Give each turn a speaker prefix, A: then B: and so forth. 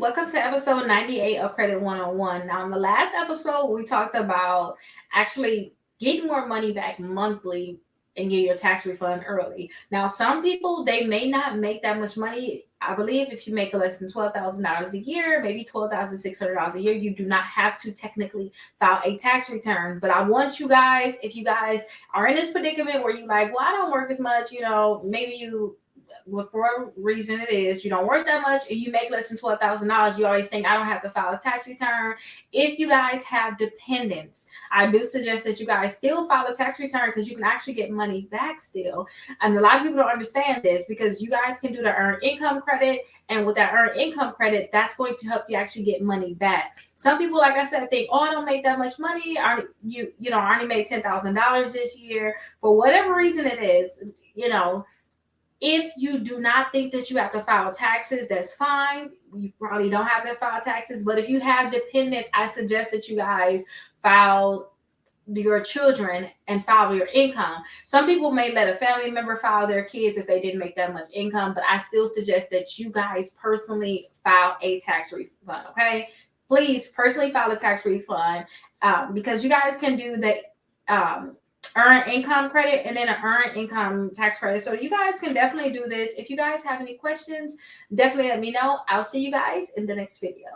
A: Welcome to episode 98 of Credit 101. Now, in the last episode, we talked about actually getting more money back monthly and get your tax refund early. Now, some people, they may not make that much money. I believe if you make less than $12,000 a year, maybe $12,600 a year, you do not have to technically file a tax return. But I want you guys, if you guys are in this predicament where you're like, well, I don't work as much, maybe you for a reason it is you don't work that much and you make less than $12,000, you always think I don't have to file a tax return. If you guys have dependents, I do suggest that you guys still file a tax return because you can actually get money back still. And a lot of people don't understand this because you guys can do the earned income credit, and with that earned income credit, that's going to help you actually get money back. Some people, like I said, think, oh, I don't make that much money. I only made $10,000 this year. For whatever reason it is, if you do not think that you have to file taxes, that's fine. You probably don't have to file taxes. But if you have dependents, I suggest that you guys file your children and file your income. Some people may let a family member file their kids if they didn't make that much income, but I still suggest that you guys personally file a tax refund, okay? Please personally file a tax refund because you guys can do the earned income credit and then an earned income tax credit. So you guys can definitely do this. If you guys have any questions, definitely let me know. I'll see you guys in the next video.